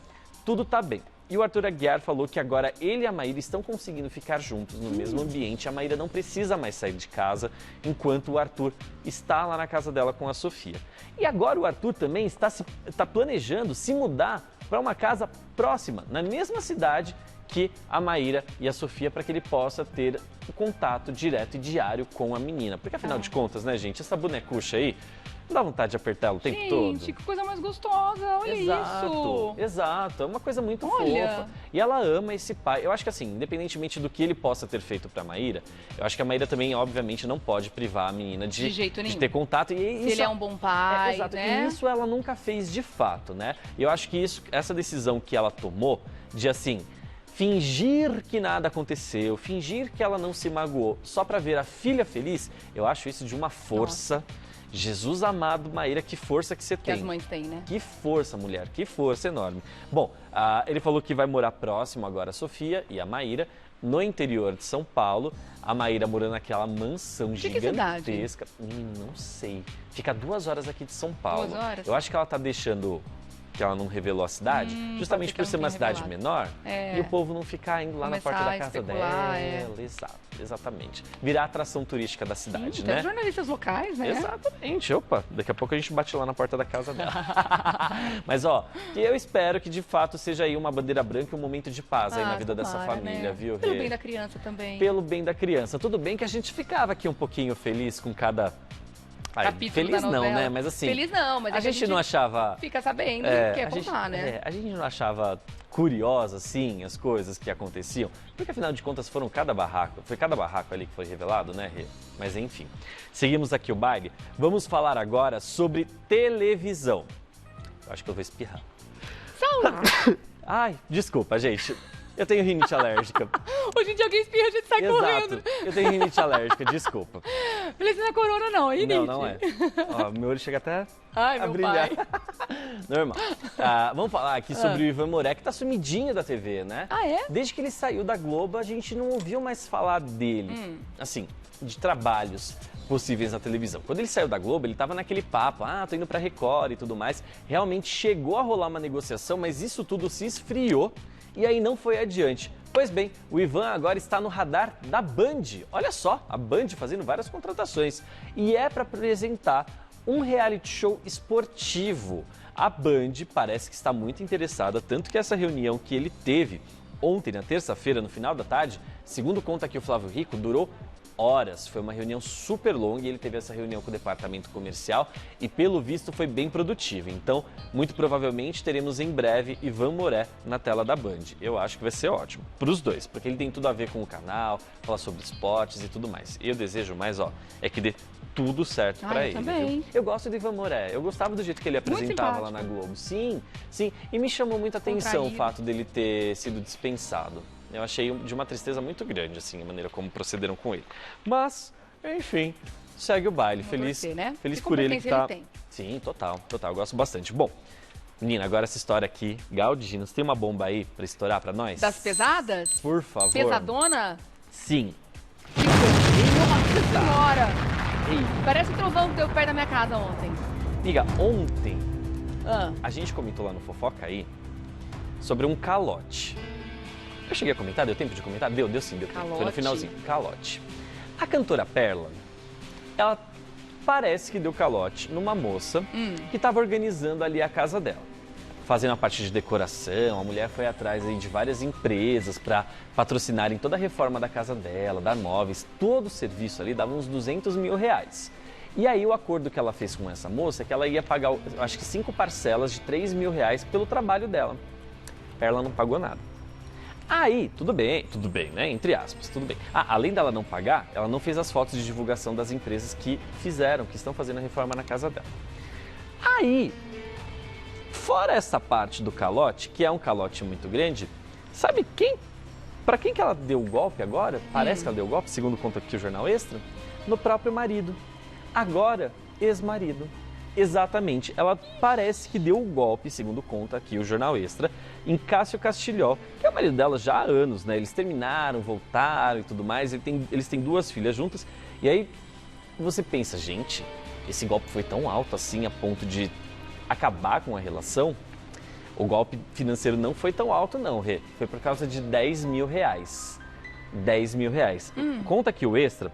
S1: tudo tá bem. E o Arthur Aguiar falou que agora ele e a Maíra estão conseguindo ficar juntos no mesmo ambiente. A Maíra não precisa mais sair de casa, enquanto o Arthur está lá na casa dela com a Sofia. E agora o Arthur também está planejando se mudar para uma casa próxima, na mesma cidade que a Maíra e a Sofia, para que ele possa ter o contato direto e diário com a menina. Porque afinal de contas, né, gente, essa bonecucha aí, não dá vontade de apertar ela o tempo todo?
S2: Gente, que coisa mais gostosa, olha isso.
S1: Exato, é uma coisa muito
S2: Olha.
S1: fofa. E ela ama esse pai. Eu acho que assim, independentemente do que ele possa ter feito pra Maíra, eu acho que a Maíra também, obviamente, não pode privar a menina
S2: De jeito nenhum.
S1: de ter contato. E
S2: Se
S1: isso,
S2: ele é um bom pai,
S1: exato,
S2: né?
S1: e isso ela nunca fez de fato, né? E eu acho que essa decisão que ela tomou de assim, fingir que nada aconteceu, fingir que ela não se magoou, só pra ver a filha feliz, eu acho isso de uma força. Jesus amado, Maíra, que força que você
S2: Que
S1: tem.
S2: as mães têm, né?
S1: Que força, mulher, que força enorme. Bom, ele falou que vai morar próximo agora a Sofia e a Maíra, no interior de São Paulo. A Maíra morando naquela mansão gigantesca. Não sei. Fica 2 horas aqui de São Paulo.
S2: 2 horas?
S1: Eu acho que ela tá deixando que ela não revelou a cidade, justamente por ser uma cidade menor, e o povo não ficar indo lá na porta da casa dela. Exato, exatamente. Virar atração turística da cidade, né?
S2: Tem jornalistas locais, né?
S1: Exatamente. Opa, daqui a pouco a gente bate lá na porta da casa dela. Mas, ó, eu espero que de fato seja aí uma bandeira branca e um momento de paz aí na vida dessa família,
S2: né?
S1: viu,
S2: Pelo
S1: Rê?
S2: bem da criança também.
S1: Pelo bem da criança. Tudo bem que a gente ficava aqui um pouquinho feliz com cada...
S2: Capítulo
S1: feliz
S2: da
S1: não,
S2: novela.
S1: né? Mas assim...
S2: Feliz não, mas
S1: a gente não achava...
S2: Fica sabendo, quer contar, né?
S1: A gente não achava curiosa, assim, as coisas que aconteciam, porque afinal de contas foi cada barraco ali que foi revelado, né, Rê? Mas enfim, seguimos aqui o baile. Vamos falar agora sobre televisão. Eu acho que eu vou espirrar.
S2: Saúde!
S1: Ai, desculpa, gente. Eu tenho rinite alérgica.
S2: Hoje em dia alguém espirra, a gente sai correndo.
S1: Eu tenho rinite alérgica, desculpa.
S2: Beleza, não é corona não, é rinite.
S1: Não é. Ó, meu olho chega até
S2: Ai,
S1: a
S2: meu
S1: brilhar.
S2: pai.
S1: Normal. Vamos falar aqui sobre o Ivan Moré, que tá sumidinho da TV, né?
S2: Ah, é?
S1: Desde que ele saiu da Globo, a gente não ouviu mais falar dele. Assim, de trabalhos possíveis na televisão. Quando ele saiu da Globo, ele tava naquele papo, tô indo pra Record e tudo mais. Realmente chegou a rolar uma negociação, mas isso tudo se esfriou e aí não foi adiante. Pois bem, o Ivan agora está no radar da Band. Olha só, a Band fazendo várias contratações. E é para apresentar um reality show esportivo. A Band parece que está muito interessada, tanto que essa reunião que ele teve ontem, na terça-feira, no final da tarde, segundo conta aqui o Flávio Rico, durou horas. Foi uma reunião super longa e ele teve essa reunião com o departamento comercial e, pelo visto, foi bem produtiva. Então, muito provavelmente teremos em breve Ivan Moré na tela da Band. Eu acho que vai ser ótimo para os dois, porque ele tem tudo a ver com o canal, falar sobre esportes e tudo mais. Eu desejo mais, é que dê tudo certo para ele.
S2: Também.
S1: Viu? Eu gosto do Ivan Moré. Eu gostava do jeito que ele apresentava lá na Globo. Sim, sim. E me chamou muita atenção o fato dele ter sido dispensado. Eu achei de uma tristeza muito grande, assim, a maneira como procederam com ele. Mas, enfim, segue o baile. Feliz,
S2: torcer, né?
S1: Feliz
S2: Que
S1: por ele que tá...
S2: ele tem.
S1: Sim, total. Eu gosto bastante. Bom, menina, agora essa história aqui, Galdinos, tem uma bomba aí pra estourar pra nós?
S2: Das pesadas?
S1: Por favor.
S2: Pesadona?
S1: Sim.
S2: Nossa senhora! Parece o trovão que deu perto da minha casa ontem.
S1: Amiga, ontem a gente comentou lá no Fofoca aí sobre um calote. Eu cheguei a comentar, deu tempo de comentar? Deu sim, deu tempo. Foi no finalzinho. Calote. A cantora Perla, ela parece que deu calote numa moça que estava organizando ali a casa dela. Fazendo a parte de decoração, a mulher foi atrás aí de várias empresas para patrocinarem toda a reforma da casa dela, dar móveis, todo o serviço ali dava uns 200 mil reais. E aí o acordo que ela fez com essa moça é que ela ia pagar, acho que 5 parcelas de 3 mil reais pelo trabalho dela. Perla não pagou nada. Aí, tudo bem, né? Entre aspas, tudo bem. Além dela não pagar, ela não fez as fotos de divulgação das empresas que estão fazendo a reforma na casa dela. Aí, fora essa parte do calote, que é um calote muito grande, sabe para quem que ela deu o golpe agora? Parece que ela deu o golpe, segundo conta aqui o Jornal Extra, no próprio marido. Agora, ex-marido. Exatamente, ela parece que deu o golpe, segundo conta aqui o Jornal Extra, em Cássio Castilhó, que é o marido dela já há anos, né? Eles terminaram, voltaram e tudo mais, eles têm 2 filhas juntas. E aí você pensa, gente, esse golpe foi tão alto assim a ponto de acabar com a relação? O golpe financeiro não foi tão alto não, Rê. Foi por causa de 10 mil reais. 10 mil reais. Conta aqui o Extra,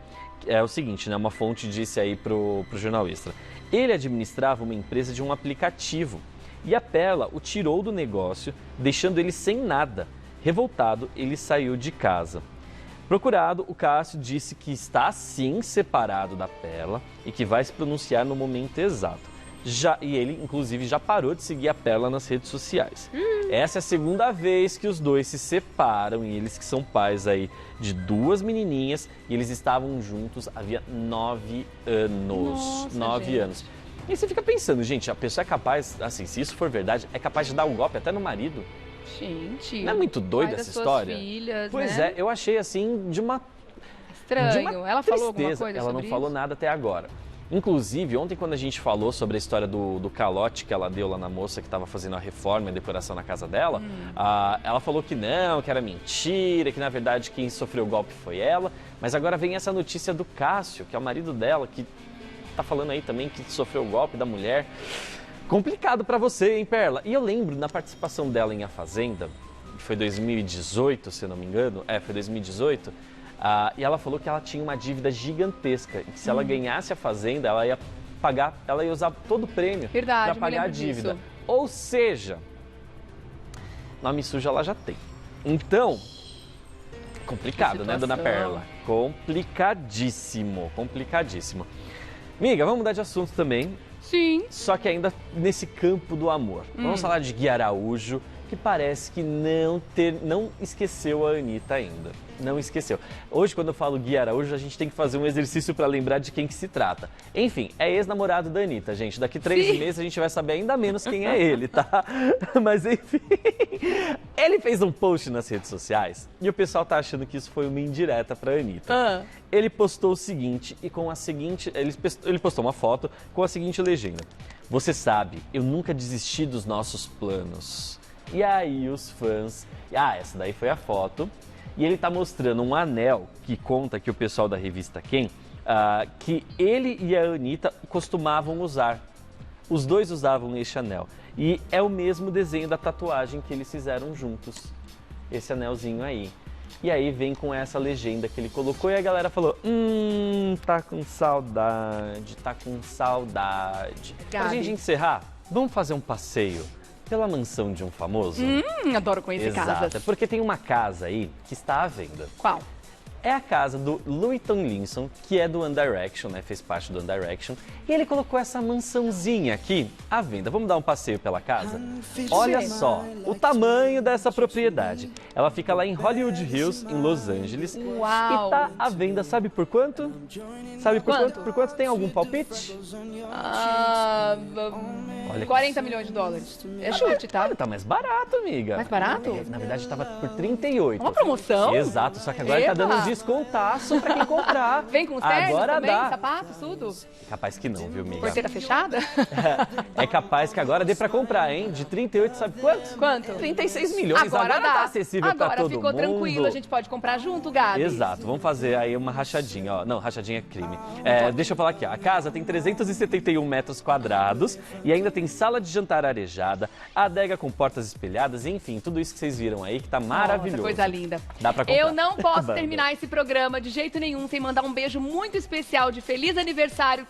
S1: é o seguinte, né? Uma fonte disse aí pro Jornal Extra. Ele administrava uma empresa de um aplicativo e a Perla o tirou do negócio, deixando ele sem nada. Revoltado, ele saiu de casa. Procurado, o Cássio disse que está sim separado da Perla e que vai se pronunciar no momento exato. E ele, inclusive, já parou de seguir a Perla nas redes sociais. Essa é a segunda vez que os dois se separam, e eles que são pais aí de 2 menininhas, e eles estavam juntos havia 9 anos.
S2: Nossa,
S1: 9
S2: gente.
S1: anos. E você fica pensando, gente, a pessoa é capaz, assim, se isso for verdade, é capaz de dar um golpe até no marido?
S2: Gente.
S1: Não é muito doida
S2: pai
S1: essa
S2: das suas
S1: história?
S2: Filhas,
S1: Pois
S2: né?
S1: é, eu achei assim de uma
S2: Estranho. Ela falou alguma
S1: tristeza.
S2: coisa
S1: Ela
S2: sobre
S1: não falou
S2: isso?
S1: nada até agora. Inclusive, ontem quando a gente falou sobre a história do calote que ela deu lá na moça que estava fazendo a reforma e a decoração na casa dela, ela falou que não, que era mentira, que na verdade quem sofreu o golpe foi ela. Mas agora vem essa notícia do Cássio, que é o marido dela, que tá falando aí também que sofreu o golpe da mulher. Complicado pra você, hein, Perla? E eu lembro na participação dela em A Fazenda, que foi 2018, se eu não me engano, foi 2018, e ela falou que ela tinha uma dívida gigantesca e que se ela ganhasse a Fazenda, ela ia pagar, ela ia usar todo o prêmio
S2: Verdade,
S1: para
S2: me
S1: pagar a
S2: lembro
S1: dívida.
S2: disso.
S1: Ou seja, nome sujo ela já tem. Então, complicado, né, dona Perla? Complicadíssimo, complicadíssimo. Amiga, vamos mudar de assunto também,
S2: Sim.
S1: só que ainda nesse campo do amor. Vamos falar de Gui Araújo, que parece que não esqueceu a Anitta ainda. Não esqueceu. Hoje, quando eu falo Gui Araújo, a gente tem que fazer um exercício para lembrar de quem que se trata. Enfim, é ex-namorado da Anitta, gente. Daqui 3 meses a gente vai saber ainda menos quem é ele, tá? Mas enfim, ele fez um post nas redes sociais e o pessoal tá achando que isso foi uma indireta pra Anitta. Ele postou o seguinte e com a seguinte... Ele postou uma foto com a seguinte legenda. Você sabe, eu nunca desisti dos nossos planos. E aí os fãs... essa daí foi a foto. E ele tá mostrando um anel que conta que o pessoal da revista Quem, que ele e a Anitta costumavam usar. Os dois usavam esse anel. E é o mesmo desenho da tatuagem que eles fizeram juntos. Esse anelzinho aí. E aí vem com essa legenda que ele colocou e a galera falou, tá com saudade, tá com saudade. Pra gente encerrar, vamos fazer um passeio pela mansão de um famoso?
S2: Adoro conhecer
S1: Exato,
S2: casas.
S1: porque tem uma casa aí que está à venda.
S2: Qual?
S1: É a casa do Louis Tomlinson, que é do One Direction, né? Fez parte do One Direction. E ele colocou essa mansãozinha aqui à venda. Vamos dar um passeio pela casa? Olha só o tamanho dessa propriedade. Ela fica lá em Hollywood Hills, em Los Angeles.
S2: Uau!
S1: E tá à venda, sabe por quanto? Sabe por quanto? Por quanto? Tem algum palpite? Olha,
S2: 40 milhões de dólares. É chute, tá?
S1: Olha, tá mais barato, amiga.
S2: Mais barato?
S1: Na verdade, estava por 38.
S2: Uma promoção?
S1: Exato, só que agora ele tá dando um descontaço pra quem comprar.
S2: Vem com terno
S1: agora
S2: também,
S1: dá.
S2: sapatos, tudo?
S1: Capaz que não, viu, amiga?
S2: Porteira fechada?
S1: É capaz que agora dê pra comprar, hein? De 38, sabe quanto?
S2: Quanto?
S1: 36 milhões. Agora
S2: dá.
S1: tá acessível pra todo mundo.
S2: Agora ficou tranquilo, a gente pode comprar junto, Gabi.
S1: Exato, vamos fazer aí uma rachadinha, ó. Não, rachadinha é crime. Deixa eu falar aqui, ó. A casa tem 371 metros quadrados e ainda tem sala de jantar arejada, adega com portas espelhadas, enfim, tudo isso que vocês viram aí que tá maravilhoso.
S2: Nossa, coisa linda.
S1: Dá pra comprar.
S2: Eu não posso
S1: Banda.
S2: terminar esse programa de jeito nenhum sem mandar um beijo muito especial de feliz aniversário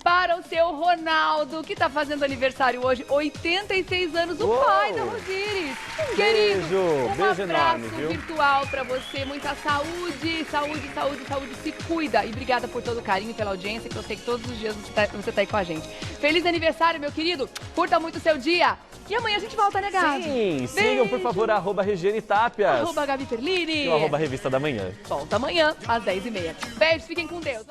S2: para o seu Ronaldo, que tá fazendo aniversário hoje, 86 anos, o pai da Rosiris. Querido, um
S1: beijo
S2: abraço
S1: enorme, viu?
S2: virtual para você, muita saúde, saúde, saúde, saúde, se cuida. E obrigada por todo o carinho, pela audiência, que eu sei que todos os dias você tá aí com a gente. Feliz aniversário, meu querido, curta muito o seu dia. E amanhã a gente volta, né, Gabi?
S1: Sim, sigam, por favor, @Regiane Tapias.
S2: @Gabi Perlini.
S1: E o @Revista da Manhã.
S2: Volta amanhã, às 10h30. Beijo, fiquem com Deus.